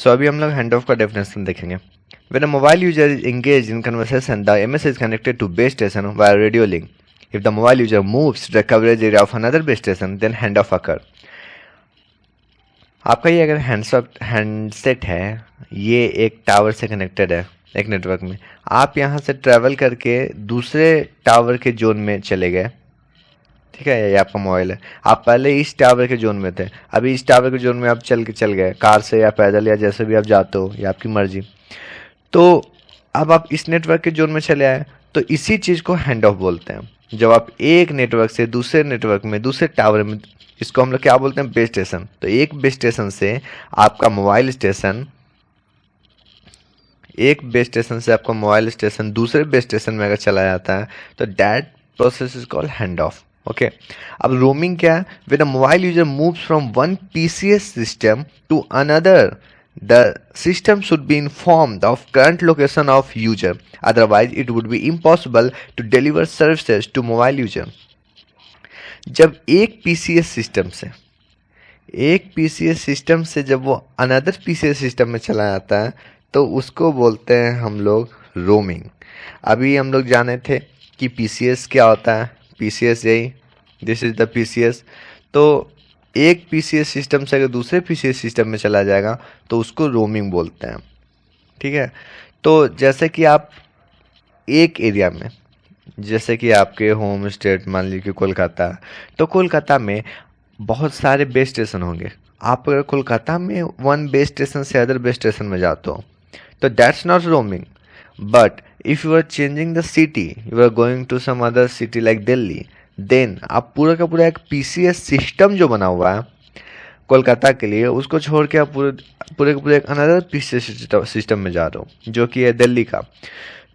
सो अभी हम लोग हैंड ऑफ का डेफिनेशन देखेंगे। When a mobile user is engaged in conversation, the MS is connected to base station via radio link. If the mobile user moves to the coverage area of another base station, then handoff occur. आपका ये अगर handset है, ये एक tower से connected है एक network में, आप यहाँ से ट्रैवल करके दूसरे टावर के जोन में चले गए, ठीक है, ये आपका मोबाइल है। आप पहले इस टावर के जोन में थे, अभी इस टावर के जोन में आप चल गए कार से या पैदल या जैसे भी आप जाते हो, ये आपकी मर्जी। तो अब आप इस नेटवर्क के जोन में चले आए, तो इसी चीज़ को हैंड ऑफ बोलते हैं। जब आप एक नेटवर्क से दूसरे नेटवर्क में, दूसरे टावर में, इसको हम लोग क्या बोलते हैं, बेस स्टेशन। तो एक बेस स्टेशन से आपका मोबाइल स्टेशन, एक बेस स्टेशन से आपका मोबाइल स्टेशन दूसरे बेस स्टेशन में अगर चला जाता है, तो that process is called hand off. Okay, अब रोमिंग क्या है? When a mobile user moves from one PCS system to another, the system should be informed of current location of user, otherwise it would be impossible to deliver services to mobile user. जब एक PCS system से जब वो another PCS system में चला जाता है, तो उसको बोलते हैं हम लोग रोमिंग। अभी हम लोग जाने थे कि पीसीएस क्या होता है, पीसीएस यही, दिस इज द पीसीएस। तो एक पीसीएस सिस्टम से अगर दूसरे पीसीएस सिस्टम में चला जाएगा तो उसको रोमिंग बोलते हैं, ठीक है। तो जैसे कि आप एक एरिया में, जैसे कि आपके होम स्टेट मान लीजिए कि कोलकाता, तो कोलकाता में बहुत सारे बेस स्टेशन होंगे। आप अगर कोलकाता में वन बेस स्टेशन से अदर बेस स्टेशन में जाते हो, तो that's not roaming. But if you are changing the city, you are going to some other city like Delhi, then आप पूरा का पूरा एक पीसीएस सिस्टम जो बना हुआ है कोलकाता के लिए, उसको छोड़ के आप पूरे का पूरे एक अनदर पीसीएस सिस्टम में जा रहे हो जो कि है दिल्ली का।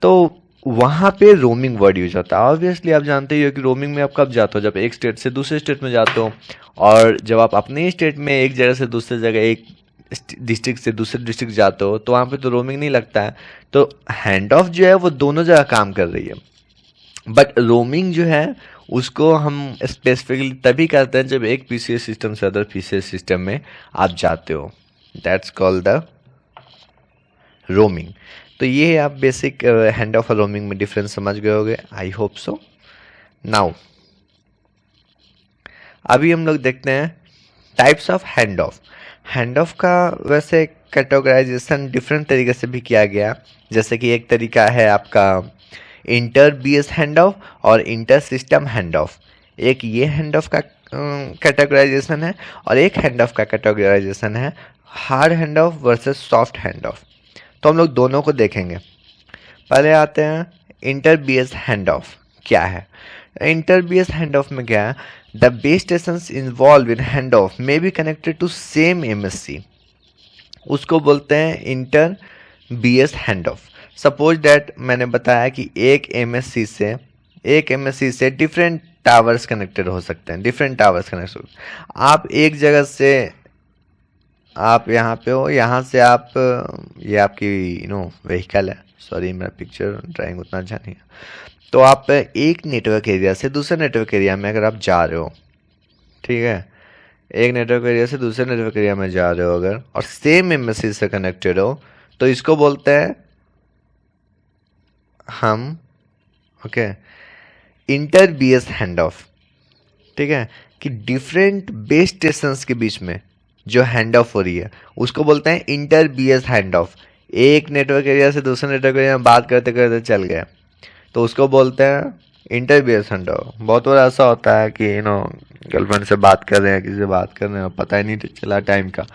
तो वहाँ पे रोमिंग वर्ड यूज होता है। ऑब्वियसली आप जानते ही हो कि रोमिंग में आप कब जाते हो, जब एक स्टेट से दूसरे स्टेट में जाते हो, और जब आप अपने स्टेट में एक जगह से दूसरे जगह, एक डिस्ट्रिक्ट से दूसरे डिस्ट्रिक्ट जाते हो, तो वहाँ पे तो रोमिंग नहीं लगता है। तो हैंड ऑफ जो है वो दोनों जगह काम कर रही है। बट रोमिंग जो है उसको हम स्पेसिफिकली तभी करते हैं जब एक पीसीएस सिस्टम से अदर पीसीएस सिस्टम में आप जाते हो, दैट्स कॉल्ड द रोमिंग। तो ये आप बेसिक हैंड ऑफ और रोमिंग में डिफरेंस समझ गए होंगे, आई होप सो। नाउ अभी हम लोग देखते हैं types of hand of. Hand of का वैसे कैटेगराइजेशन डिफरेंट तरीके से भी किया गया, जैसे कि एक तरीका है आपका इंटर बीएस हैंड ऑफ और इंटर सिस्टम हैंड ऑफ। एक ये हैंड ऑफ का कैटेगराइजेशन है, और एक हैंड ऑफ का कैटेगराइजेशन है hard hand of versus soft hand of. तो हम लोग दोनों को देखेंगे। पहले आते हैं इंटर बीएस हैंड ऑफ क्या है। इंटर बीएस हैंड ऑफ में क्या है, the base stations involve in hand off may be connected to same MSC, उसको बोलते हैं inter BS hand off. Suppose that मैंने बताया कि एक एमएससी से डिफरेंट टावर्स कनेक्टेड हो सकते हैं, डिफरेंट टावर्स कनेक्ट हो। आप एक जगह से, आप यहाँ पे हो, यहाँ से आप, ये आपकी व्हीकल है, सॉरी मेरा पिक्चर ड्राइंग उतना अच्छा नहीं है। तो आप एक नेटवर्क एरिया से दूसरे नेटवर्क एरिया में अगर आप जा रहे हो, ठीक है, एक नेटवर्क एरिया से दूसरे नेटवर्क एरिया में जा रहे हो अगर, और सेम एमएससी से कनेक्टेड हो, तो इसको बोलते हैं हम इंटर बीएस हैंड ऑफ, ठीक है, कि डिफरेंट बेस स्टेशंस के बीच में जो हैंड ऑफ हो रही है उसको बोलते हैं इंटर बीएस हैंड ऑफ। एक नेटवर्क एरिया से दूसरे नेटवर्क एरिया में बात करते करते चल गए, तो उसको बोलते हैं इंटर बीएस हैंड ऑफ। बहुत बार ऐसा होता है कि गर्लफ्रेंड से बात कर रहे हैं, किसी से बात कर रहे हैं, पता ही नहीं चला टाइम का,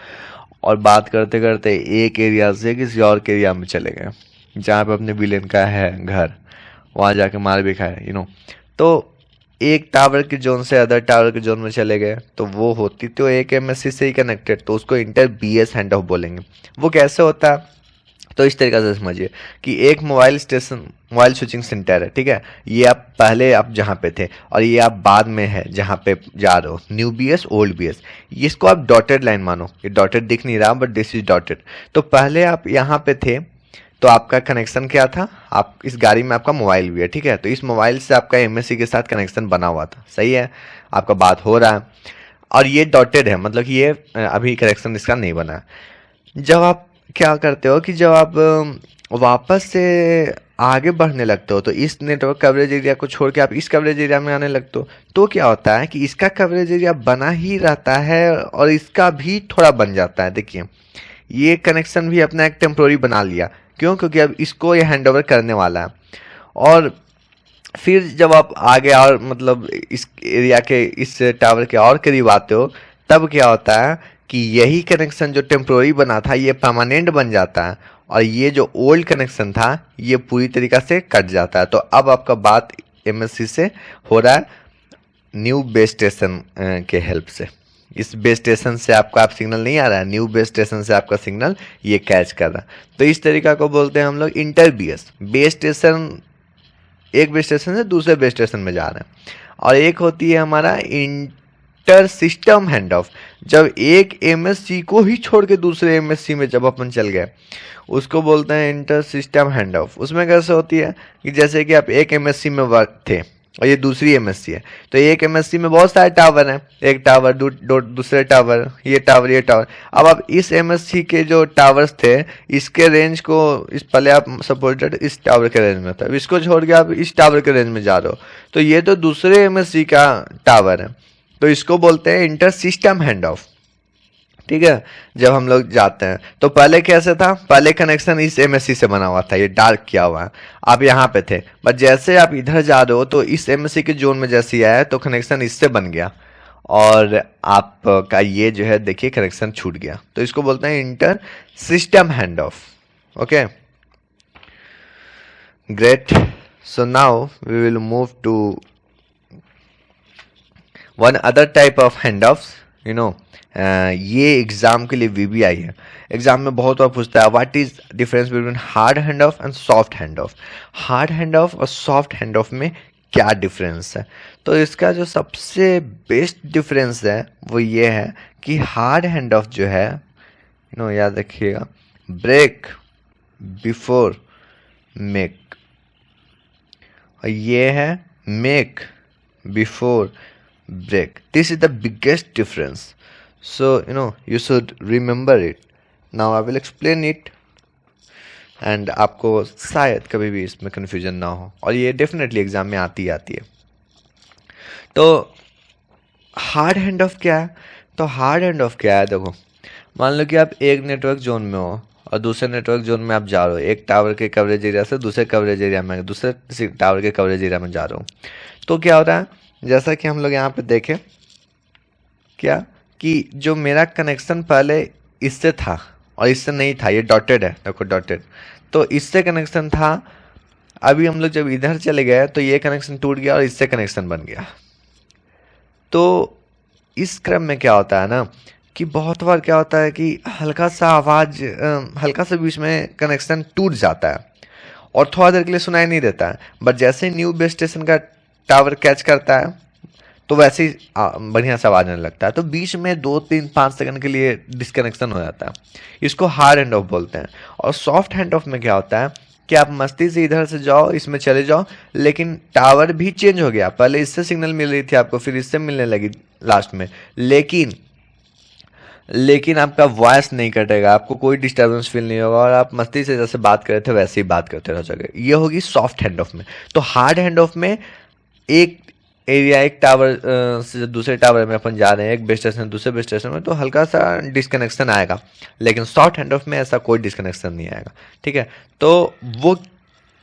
और बात करते करते एक एरिया से किसी और के एरिया में चले गए जहाँ पे अपने विलेन का है घर, वहाँ जाके मार भी खाए तो एक टावर के जोन से अदर टावर के जोन में चले गए, तो वो होती तो एक एमएससी से ही कनेक्टेड, तो उसको इंटर बीएस हैंड ऑफ बोलेंगे। वो कैसे होता है, तो इस तरीके से समझिए कि एक मोबाइल स्विचिंग सेंटर है, ठीक है, ये आप पहले आप जहाँ पे थे और ये आप बाद में है जहाँ पे जा रहे हो, न्यू बीएस ओल्ड बीएस, इसको आप डॉटेड लाइन मानो, ये डॉटेड दिख नहीं रहा बट दिस इज डॉटेड। तो पहले आप यहाँ पे थे, तो आपका कनेक्शन क्या था, आप इस गाड़ी में आपका मोबाइल भी है, ठीक है, तो इस मोबाइल से आपका एमएससी के साथ कनेक्शन बना हुआ था, सही है, आपका बात हो रहा है, और ये डॉटेड है, मतलब कि ये अभी कनेक्शन इसका नहीं बना है। जब आप क्या करते हो कि जब आप वापस से आगे बढ़ने लगते हो तो इस नेटवर्क कवरेज एरिया को छोड़ के आप इस कवरेज एरिया में आने लगते हो, तो क्या होता है कि इसका कवरेज एरिया बना ही रहता है और इसका भी थोड़ा बन जाता है। देखिए ये कनेक्शन भी अपना एक टेम्प्रोरी बना लिया, क्यों? क्योंकि अब इसको ये हैंड ओवर करने वाला है। और फिर जब आप आगे और मतलब इस एरिया के इस टावर के और करीब आते हो, तब क्या होता है कि यही कनेक्शन जो टेम्प्रोरी बना था ये परमानेंट बन जाता है और ये जो ओल्ड कनेक्शन था ये पूरी तरीक़ा से कट जाता है। तो अब आपका बात एमएससी से हो रहा है न्यू बेस स्टेशन के हेल्प से। इस बेस स्टेशन से आपका आप सिग्नल नहीं आ रहा है, न्यू बेस स्टेशन से आपका सिग्नल ये कैच कर रहा है। तो इस तरीका को बोलते हैं हम लोग इंटर बीएस। बेस स्टेशन एक बेस स्टेशन से दूसरे बेस स्टेशन में जा रहे हैं। और एक होती है हमारा इंटर सिस्टम हैंड ऑफ। जब एक एमएससी को ही छोड़ के दूसरे एमएससी में जब अपन चल गए उसको बोलते हैं इंटर सिस्टम हैंड ऑफ। उसमें कैसे होती है कि जैसे कि आप एक एमएससी में वर्क थे और ये दूसरी एमएससी है, तो एक एमएससी में बहुत सारे टावर हैं, एक टावर दूसरे टावर, ये टावर, ये टावर। अब आप इस एमएससी के जो टावर्स थे इसके रेंज को इस पहले आप सपोर्टेड इस टावर के रेंज में था, अब इसको छोड़ के आप इस टावर के रेंज में जा रहे हो, तो ये तो दूसरे एमएससी का टावर है, तो इसको बोलते हैं इंटर सिस्टम हैंड ऑफ। ठीक है, जब हम लोग जाते हैं तो पहले कैसे था, पहले कनेक्शन इस एमएससी से बना हुआ था, ये डार्क किया हुआ है, आप यहाँ पे थे, बट जैसे आप इधर जा रहे हो तो इस एमएससी के जोन में जैसे ही आया तो कनेक्शन इससे बन गया और आपका ये जो है देखिए कनेक्शन छूट गया। तो इसको बोलते हैं inter system hand off. Okay, great. So now we will move to one other type of hand off. You know ये एग्जाम के लिए वीबीआई है, एग्जाम में बहुत बार पूछता है what is difference between hard hand of and soft hand of. Hard hand of और soft hand of में क्या डिफरेंस है? तो इसका जो सबसे बेस्ट डिफरेंस है वो ये है कि हार्ड हैंड ऑफ जो है याद रखिएगा, ब्रेक बिफोर मेक, और ये है make before break. This is the biggest difference. So you should remember it. Now I will explain it and आपको शायद कभी भी इसमें confusion ना हो, और ये definitely एग्जाम में आती है। तो हार्ड हैंड ऑफ क्या है? तो हार्ड हैंड ऑफ क्या है, देखो मान लो कि आप एक नेटवर्क जोन में हो और दूसरे नेटवर्क जोन में आप जा रहे हो, एक टावर के कवरेज एरिया से दूसरे कवरेज एरिया में, दूसरे टावर के कवरेज एरिया में जा रहे हो, तो क्या हो रहा है जैसा कि हम लोग यहाँ पे देखें क्या कि जो मेरा कनेक्शन पहले इससे था और इससे नहीं था, ये डॉटेड है, देखो डॉटेड, तो इससे कनेक्शन था, अभी हम लोग जब इधर चले गए तो ये कनेक्शन टूट गया और इससे कनेक्शन बन गया। तो इस क्रम में क्या होता है ना कि बहुत बार क्या होता है कि हल्का सा आवाज़, हल्का सा बीच में कनेक्शन टूट जाता है और थोड़ा देर के लिए सुनाई नहीं देता है, बट जैसे ही न्यू बेस स्टेशन का टावर कैच करता है तो वैसे ही बढ़िया सा आवाज आने लगता है, तो बीच में 2-3-5 सेकंड के लिए डिस्कनेक्शन हो जाता है। इसको हार्ड हैंड ऑफ बोलते हैं। और सॉफ्ट हैंड ऑफ में क्या होता है कि आप मस्ती से इधर से जाओ, इसमें चले जाओ, लेकिन टावर भी चेंज हो गया, पहले इससे सिग्नल मिल रही थी आपको, फिर इससे मिलने लगी लास्ट में, लेकिन आपका वॉइस नहीं कटेगा, आपको कोई डिस्टर्बेंस फील नहीं होगा और आप मस्ती से जैसे बात कर रहे थे वैसे ही बात करते रह जाओगे। ये होगी सॉफ्ट हैंड ऑफ में। तो हार्ड हैंड ऑफ में एक एरिया, एक टावर से दूसरे टावर में अपन जा रहे हैं, एक बेस स्टेशन दूसरे बेस स्टेशन में, तो हल्का सा डिस्कनेक्शन आएगा, लेकिन सॉफ्ट हैंड ऑफ में ऐसा कोई डिस्कनेक्शन नहीं आएगा। ठीक है, तो वो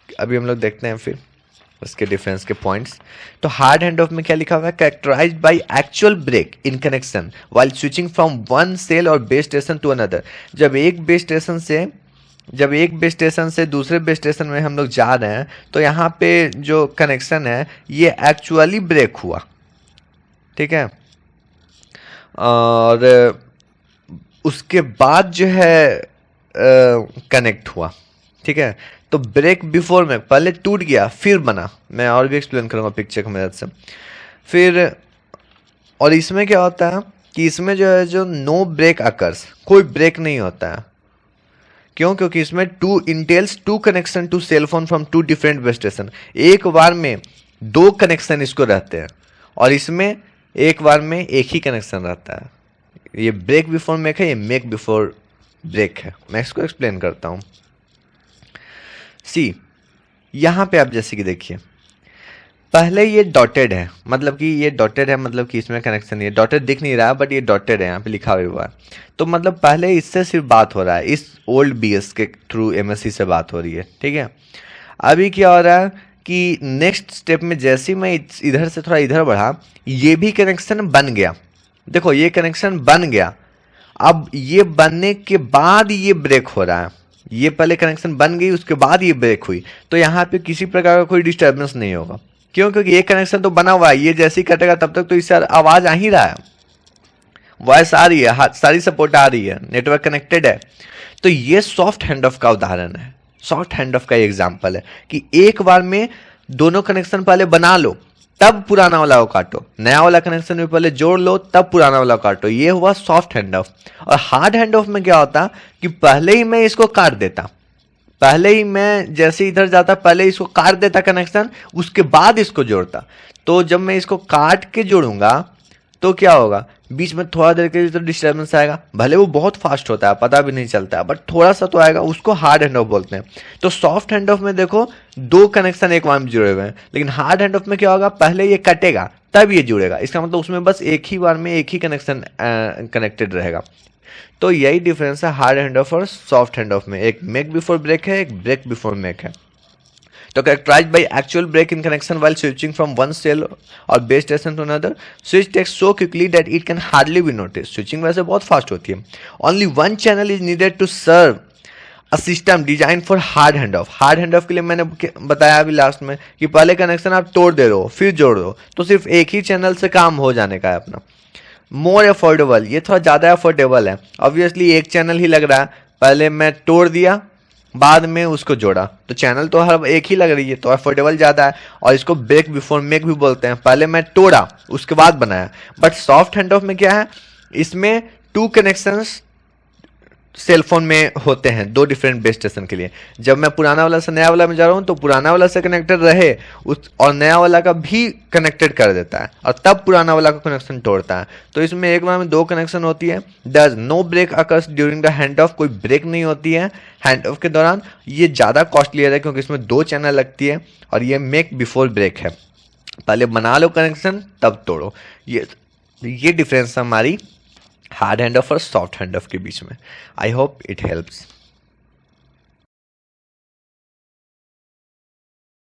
अभी हम लोग देखते हैं फिर उसके डिफरेंस के पॉइंट्स। तो हार्ड हैंड ऑफ में क्या लिखा हुआ है, characterised by actual break in connection while switching from one cell और बेस स्टेशन टू अनदर। जब एक बेस स्टेशन से दूसरे बेस स्टेशन में हम लोग जा रहे हैं तो यहाँ पे जो कनेक्शन है ये एक्चुअली ब्रेक हुआ। ठीक है, और उसके बाद जो है कनेक्ट हुआ। ठीक है, तो ब्रेक बिफोर में पहले टूट गया फिर बना, मैं और भी एक्सप्लेन करूँगा पिक्चर की मदद से फिर। और इसमें क्या होता है कि इसमें जो है जो नो ब्रेक अकर्स, कोई ब्रेक नहीं होता है। क्यों? क्योंकि इसमें entails two connection to cell phone from two different base station. एक बार में 2 कनेक्शन इसको रहते हैं और इसमें एक बार में एक ही कनेक्शन रहता है। ये ब्रेक बिफोर मेक है, ये मेक बिफोर ब्रेक है। मैं इसको एक्सप्लेन करता हूँ। सी, यहाँ पे आप जैसे कि देखिए, पहले ये डॉटेड है, मतलब कि ये डॉटेड है, मतलब कि इसमें कनेक्शन नहीं है। डॉटेड दिख नहीं रहा बट ये डॉटेड है, यहाँ पे लिखा हुआ है। तो मतलब पहले इससे सिर्फ बात हो रहा है, इस ओल्ड बीएस के थ्रू एमएससी से बात हो रही है, ठीक है। अभी क्या हो रहा है कि नेक्स्ट स्टेप में जैसे ही मैं इधर से थोड़ा इधर बढ़ा, ये भी कनेक्शन बन गया। देखो ये कनेक्शन बन गया, अब ये बनने के बाद ये ब्रेक हो रहा है। ये पहले कनेक्शन बन गई, उसके बाद ये ब्रेक हुई, तो यहाँ पे किसी प्रकार का कोई डिस्टर्बेंस नहीं होगा। क्यों? क्योंकि ये कनेक्शन तो बना हुआ है, ये जैसे ही कटेगा तब तक तो इससे आवाज आ ही रहा है, वॉइस आ रही है, सारी सपोर्ट आ रही है, नेटवर्क कनेक्टेड है। तो ये सॉफ्ट हैंड ऑफ का उदाहरण है, सॉफ्ट हैंड ऑफ का एग्जाम्पल है कि एक बार में दोनों कनेक्शन पहले बना लो, तब पुराना वाला को काटो, नया वाला कनेक्शन में पहले जोड़ लो, तब पुराना वाला काटो। ये हुआ सॉफ्ट हैंड ऑफ। और हार्ड हैंड ऑफ में क्या होता कि पहले ही मैं इसको काट देता, पहले ही मैं जैसे इधर जाता पहले इसको काट देता कनेक्शन, उसके बाद इसको जोड़ता। तो जब मैं इसको काट के जोड़ूंगा तो क्या होगा, बीच में थोड़ा देर के लिए तो डिस्टर्बेंस आएगा, भले वो बहुत फास्ट होता है, पता भी नहीं चलता है, बट थोड़ा सा तो आएगा, उसको हार्ड हैंड ऑफ बोलते हैं। तो सॉफ्ट हैंड ऑफ में देखो दो कनेक्शन एक बार में जुड़े हुए हैं, लेकिन हार्ड हैंड ऑफ में क्या होगा, पहले ये कटेगा तब ये जुड़ेगा। इसका मतलब उसमें बस एक ही बार में एक ही कनेक्शन कनेक्टेड रहेगा। तो यही डिफरेंस है हार्ड हैंड ऑफ और सॉफ्ट हैंड ऑफ में। एक मेक बिफोर ब्रेक है, एक ब्रेक बिफोर मेक है। तो characterized by actual break in connection while switching from one cell or base station to another, switch takes so quickly that it can hardly be noticed. Switching वैसे बहुत fast होती है। Only one channel is needed to serve a system designed for hard handoff. Hard handoff के लिए मैंने बताया अभी last में कि पहले कनेक्शन आप तोड़ दे रहे हो फिर जोड़ दो, तो सिर्फ एक ही चैनल से काम हो जाने का है अपना। मोर अफोर्डेबल, ये थोड़ा ज़्यादा अफोर्डेबल है। ऑब्वियसली एक चैनल ही लग रहा है, पहले मैं तोड़ दिया बाद में उसको जोड़ा, तो चैनल तो हर एक ही लग रही है, तो अफोर्डेबल ज़्यादा है। और इसको ब्रेक बिफोर मेक भी बोलते हैं, पहले मैं तोड़ा उसके बाद बनाया। बट सॉफ्ट हैंड ऑफ में क्या है, इसमें टू कनेक्शंस सेलफोन में होते हैं, दो डिफरेंट बेस स्टेशन के लिए। जब मैं पुराना वाला से नया वाला में जा रहा हूँ तो पुराना वाला से कनेक्टेड रहे उस और नया वाला का भी कनेक्टेड कर देता है, और तब पुराना वाला का कनेक्शन तोड़ता है। तो इसमें एक बार में दो कनेक्शन होती है। Does no break occurs during the hand off, कोई ब्रेक नहीं होती है हैंड ऑफ के दौरान। ये ज़्यादा कॉस्टलियर है क्योंकि इसमें दो चैनल लगती है, और ये मेक बिफोर ब्रेक है, पहले बना लो कनेक्शन तब तोड़ो। ये डिफरेंस हमारी हार्ड हैंड ऑफ और सॉफ्ट हैंड ऑफ के बीच में। I hope it helps.